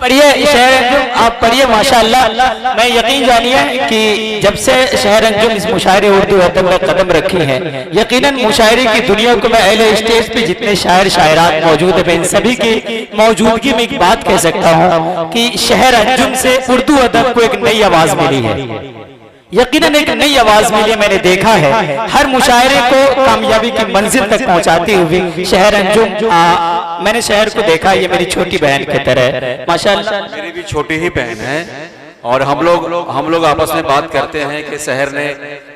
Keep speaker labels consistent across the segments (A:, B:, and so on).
A: पढ़िए शहर अंजुम, आप पढ़िए माशाअल्लाह। मैं यकीन जानिए कि जब से शहर अंजुम इस मुशायरे उर्दू अदब में कदम रखी है, यकीनन मुशायरे की दुनिया को मैं अहले स्टेज पे जितने शायर शायरात मौजूद है, इन सभी की मौजूदगी में एक बात कह सकता हूँ कि शहर अंजुम से उर्दू अदब को एक नई आवाज मिली है। यकीनन एक नई आवाज मिली है। मैंने देखा है हर मुशायरे को कामयाबी की मंजिल तक पहुंचाती हुई शहर अंजुम। मैंने शहर को देखा, ये मेरी छोटी बहन की तरह माशाअल्लाह।
B: मेरी भी छोटी ही बहन है और हम लोग आपस में बात करते हैं कि शहर ने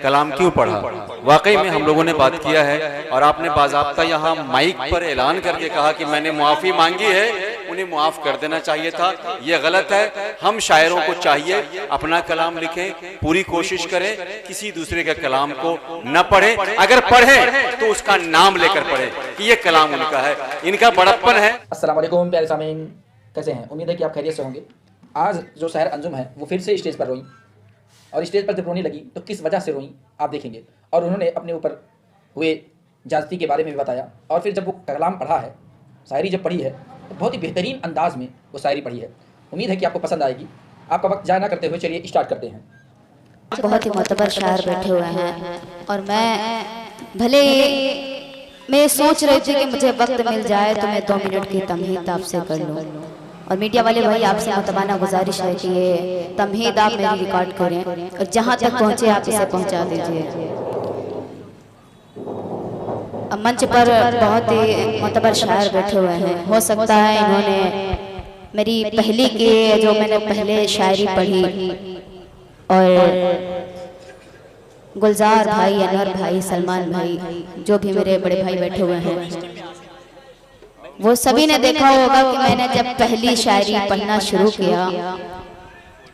B: कलाम क्यों पढ़ा। वाकई में हम लोगों ने बात किया है और आपने बाज़ाब्ता यहाँ माइक पर ऐलान करके कहा कि मैंने मुआफ़ी मांगी है, उन्हें मुआफ़ कर देना चाहिए था। ये गलत है। हम शायरों को चाहिए अपना कलाम लिखें, पूरी कोशिश करें, किसी दूसरे के कलाम को न पढ़ें। अगर पढ़ें तो उसका नाम लेकर पढ़ें कि ये कलाम उनका है, इनका बड़प्पन है।
C: अस्सलाम वालेकुम प्यारे सामीन, कैसे हैं? उम्मीद है कि आप खैरियत से होंगे। आज जो शहर अंजुम है वो फिर से स्टेज पर रोई और स्टेज पर जब रोने लगी तो किस वजह से रोई आप देखेंगे। और उन्होंने अपने ऊपर हुए ज्यादती के बारे में भी बताया। और फिर जब वो कलाम पढ़ा है, शायरी जब पढ़ी है तो बहुत ही बेहतरीन अंदाज में वो शायरी पढ़ी है। उम्मीद है कि आपको पसंद आएगी। आपका वक्त ज़ाया ना करते हुए चलिए स्टार्ट करते हैं।
D: बहुत ही मोतबर शायर बैठे हुए हैं और मैं सोच रही थी कि मुझे वक्त मिल जाए तो मैं 2 मिनट की तमहीद आपसे कर लूँ। और मीडिया वाले भाई आपसे मुतबाना गुजारिश है कि ये तमहीद आप मेरी रिकॉर्ड करें और जहाँ तक पहुँचे आप इसे पहुँचा दीजिए। अब मंच पर बहुत ही मुतबर शायर बैठे हुए हैं। हो सकता है इन्होंने मेरी पहली की जो मैंने पहले शायरी पढ़ी और गुलजार भाई, अनवर भाई, सलमान भाई, जो भी मेरे बड़े भाई बैठे हुए हैं, वो सभी ने देखा होगा कि मैंने जब पहली शायरी पढ़ना शुरू किया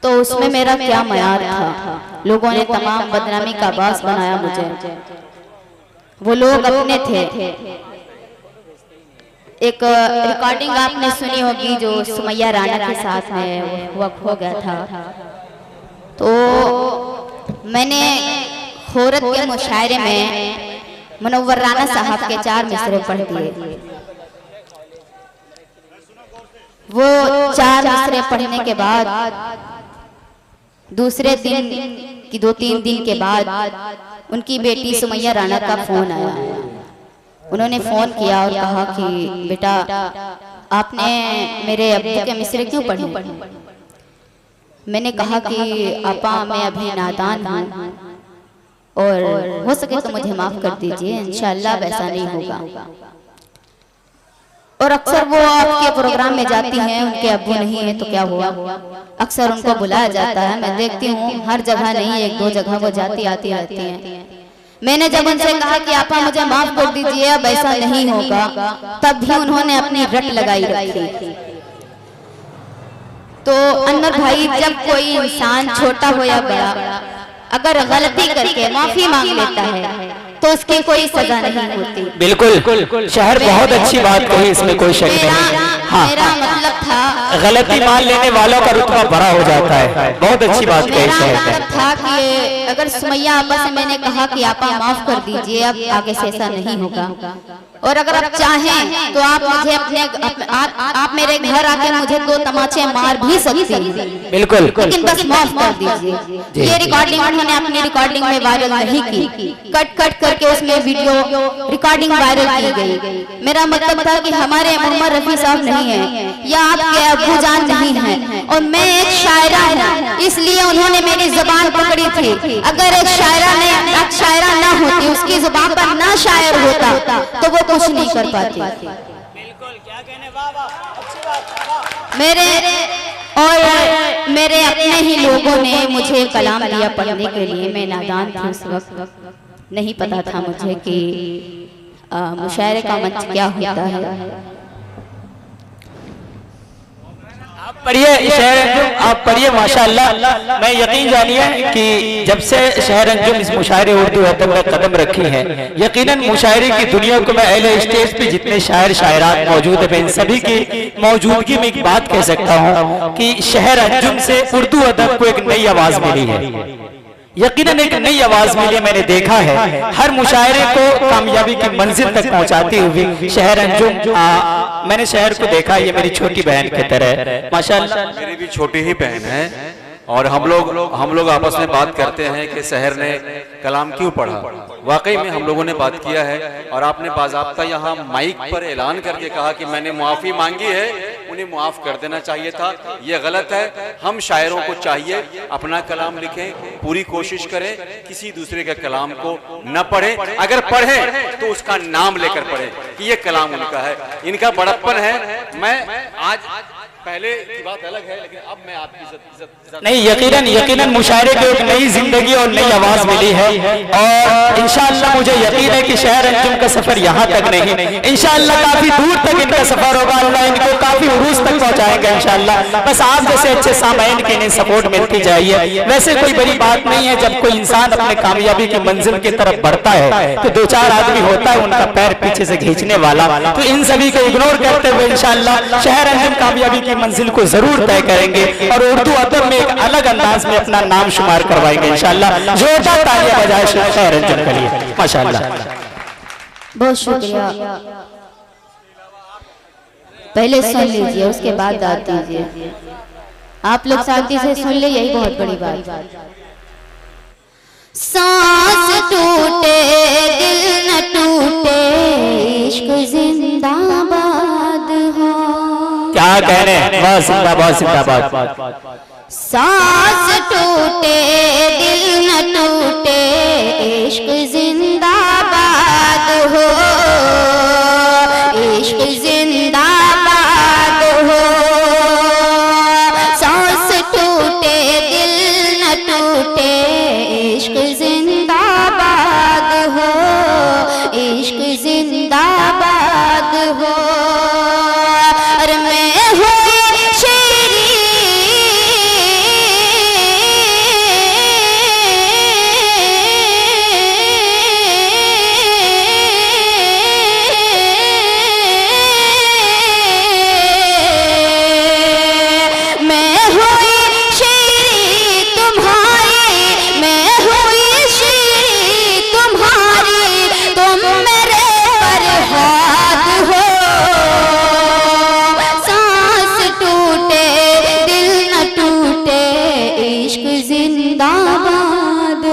D: तो उसमें मेरा क्या मयार था। लोगों ने तमाम बदनामी का बास बनाया मुझे। वो लोग अपने थे। एक रिकॉर्डिंग आपने सुनी होगी जो सुमैया राणा के साथ में वक्त हो गया था। तो मैंने खोरत के मुशायरे में मुनव्वर राणा साहब के 4 मिसरे पढ़ दिए। वो 4 मिसरे पढ़ने के बाद दूसरे दिन की 2-3 दिन के बाद उनकी बेटी सुमैया राणा का फोन आया। उन्होंने फोन किया और कहा कि बेटा आपने मेरे अब्बू के मिसरे क्यों पढ़े? मैंने कहा कि आपा मैं अभी नादान हूँ और हो सके तो मुझे माफ कर दीजिए, इंशाअल्लाह वैसा नहीं होगा। और अक्सर वो आपके प्रोग्राम में जाती हैं, उनके अब्बू नहीं है तो क्या हुआ, अक्सर उनको बुलाया जाता है। मैं देखती हूँ हर जगह नहीं, 1-2 जगह वो जाती आती रहती हैं। मैंने जब उनसे कहा कि आपा मुझे माफ कर दीजिए, अब ऐसा नहीं होगा, तब भी उन्होंने अपनी रट लगाई रखी। तो अनवर भाई, जब कोई इंसान छोटा हो या बड़ा अगर गलती करके माफी मांग लेता है तो उसकी कोई सजा नहीं होती।
A: बिल्कुल, शहर बहुत अच्छी बात कही, इसमें कोई शक नहीं। हाँ,
D: मेरा मतलब था
A: गलती मान लेने वालों का रुतबा बड़ा हो जाता है। बहुत अच्छी बात कही शहर ने।
D: मतलब था कि अगर सुमैया आपा से मैंने कहा कि आपा माफ कर दीजिए, अब आगे से ऐसा नहीं होगा। और अगर आप चाहें तो आप मुझे आप मेरे घर आके मुझे 2 तमाचे मार भी सकते हैं।
A: बिल्कुल,
D: लेकिन बस माफ कर दीजिए। ये रिकॉर्डिंग उन्होंने अपनी रिकॉर्डिंग में वायरल नहीं की, कट करके उसमें वीडियो रिकॉर्डिंग वायरल की गई। मेरा मतलब था कि हमारे मोहम्मद रफी साहब नहीं है या आपके अब्बू जान नहीं है और मैं एक शायरा हूँ, इसलिए उन्होंने मेरी जुबान पकड़ी थी। अगर एक शायरा ना होती, उसकी जुबान पर ना शायर होता तो वो कुछ नहीं कर पाती।
A: बिल्कुल, क्या कहने, वाह वाह, अच्छी बात।
D: मेरे अपने ही लोगों ने मुझे कलाम दिया पढ़ने के लिए। मैं नादान थी उस वक्त, नहीं पता था मुझे कि मुशायरे का मंच क्या होता है।
A: पढ़िए शहर अंजुम, आप पढ़िए माशाअल्लाह। मैं यकीन जानिए कि जब से शहर अंजुम इस मुशायरे उर्दू अदब में कदम रखी है, यकीनन मुशायरे की दुनिया को मैं अहले स्टेज पे जितने शायर शायरात मौजूद है, इन सभी की मौजूदगी में एक बात कह सकता हूँ कि शहर अंजुम से उर्दू अदब को एक नई आवाज मिली है। यकीनन एक नई आवाज मिली, मैंने देखा है हर मुशायरे को कामयाबी की मंजिल तक पहुंचाती हुई शहर अंजुम। मैंने शहर को देखा, ये मेरी छोटी बहन की तरह माशाअल्लाह।
B: मेरी भी छोटी ही बहन है और हम लोग आपस में बात करते हैं कि शहर ने कलाम क्यों पढ़ा। वाकई में हम लोगों ने बात किया है और आपने बाज़ाब्ता यहाँ माइक पर ऐलान करके कहा कि मैंने मुआफ़ी मांगी है, उन्हें मुआफ़ कर देना चाहिए था। ये गलत है। हम शायरों को चाहिए अपना कलाम लिखें, पूरी कोशिश करें किसी दूसरे के कलाम को न पढ़ें, अगर पढ़ें तो उसका नाम लेकर पढ़ें कि ये कलाम उनका है। इनका बड़प्पन है। मैं आज पहले की बात अलग है, लेकिन अब मैं आपकी इज्जत
A: नहीं, यकीनन मुशायरे को एक नई जिंदगी और नई आवाज मिली है और इंशाअल्लाह मुझे यकीन है कि शहर अंजुम का सफर यहाँ तक नहीं, इंशाअल्लाह काफी दूर तक इनका सफर होगा। अल्लाह इनको काफी उरूज तक पहुंचाएगा इंशाअल्लाह। बस आप जैसे अच्छे सामाइन की इन्हें सपोर्ट मिलती जाइए। वैसे कोई बड़ी बात नहीं है, जब कोई इंसान अपने कामयाबी की मंजिल की तरफ बढ़ता है तो दो चार आदमी होता है उनका पैर पीछे से खींचने वाला, तो इन सभी को इग्नोर करते हुए इंशाअल्लाह शहर अंजुम कामयाबी की मंजिल को जरूर तय करेंगे और उर्दू अदब में एक अलग अंदाज में अपना नाम शुमार करवाएंगे इंशाअल्लाह। जोरदार तालियां बजाएं शहर अंजुम के लिए माशाअल्लाह।
D: बहुत शुक्रिया। पहले सुन लीजिए, उसके बाद दाद दीजिए। आप लोग शांति से सुन ले, यही बहुत बड़ी बात। सांस टूटे दिल न टूटे, इश्क जिंदाबाद हो।
A: क्या कह रहे हैं? बहुत जिंदाबाद जिंदाबाद।
D: सांस टूटे दिल न टूटे, इश्क जिंदाबाद हो, इश्क जिंदाबाद हो। सांस टूटे दिल न टूटे, इश्क जिंदाबाद हो, इश्क जिंदाबाद हो। और मैं हुई शेरी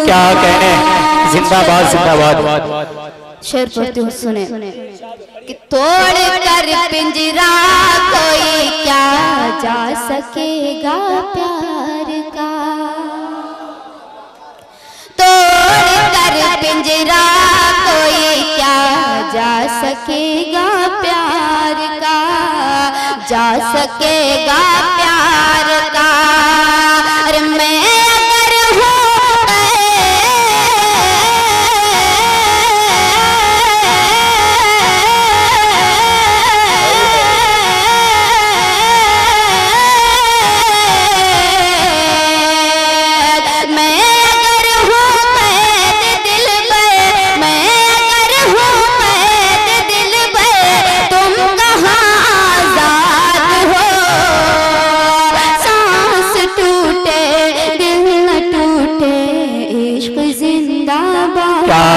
A: क्या कहने? जिंदाबाद जिंदाबाद।
D: शेर पढ़ती हूँ, सुने कि तोड़ कर पिंजरा कोई क्या जा सकेगा प्यार का। तोड़ कर पिंजरा कोई क्या जा सकेगा प्यार का, जा सकेगा प्यार का। अरे मैं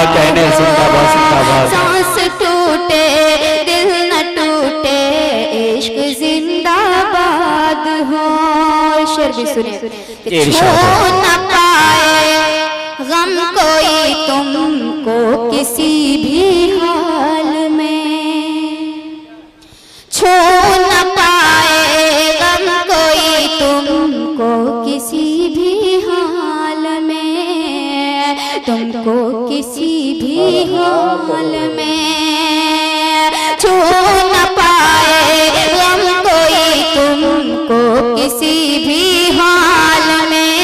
A: कहने जिंदाबाद जिंदाबाद।
D: सांस टूटे दिल न टूटे, इश्क जिंदाबाद हो। शेर भी सुने। छू न पाए गम कोई तुमको किसी भी हाल में, छू न पाए गम कोई तुमको किसी भी हाल में, तुमको किसी भी हाल में। छू न पाए गम कोई तुमको किसी भी हाल में,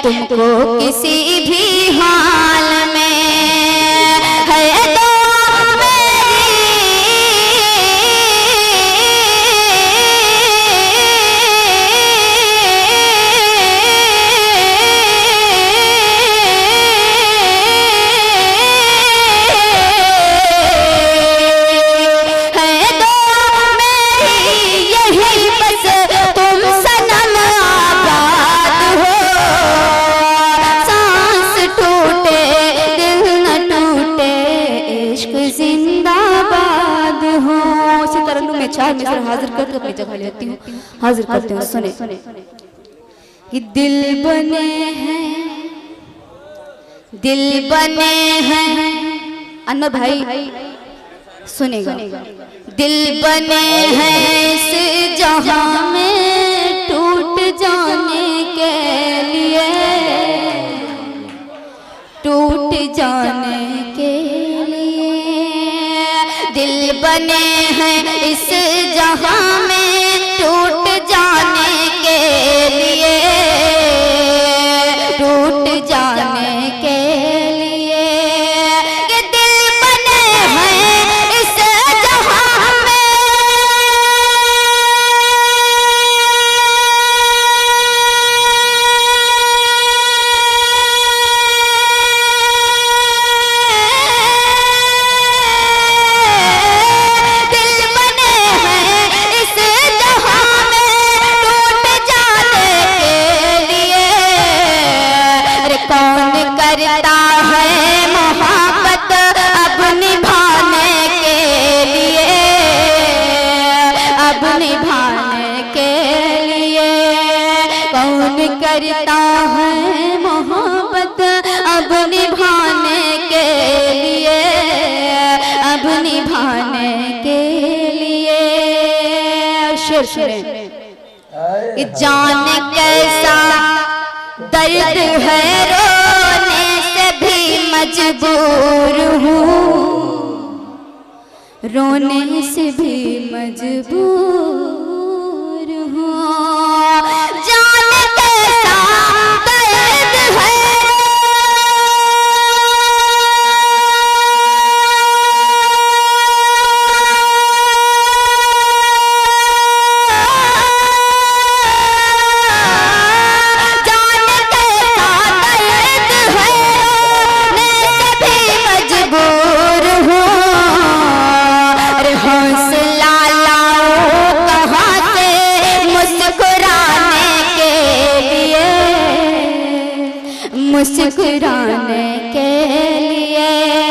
D: तुमको किसी भी हाल में। है मैं 4 मिसर हाजिर करके अपनी जगह लेती हूँ, हाजिर करती हूँ। सुने कि दिल बने हैं अनवर भाई सुनेगा, दिल बने हैं इस जहां में टूट जाने के लिए, टूट जाने के लिए। दिल बने हैं इस जहां में टूट जाने के लिए, टूट जाने के लिए। कि दिल बने हैं इस जहां में, दिल बने हैं इस जहां में टूट जाने के लिए। अरे कौन करता है मोहब्बत अब निभाने के लिए, अब निभाने के लिए। कौन करता है मोहब्बत अब निभाने के लिए, अब निभाने के लिए। शेर सुने, जान कैसा दर्द है रोने से भी मजबूर हूँ, रोने से भी मजबूर हूँ। जान कैसा दर्द है मुस्कुराने के लिए।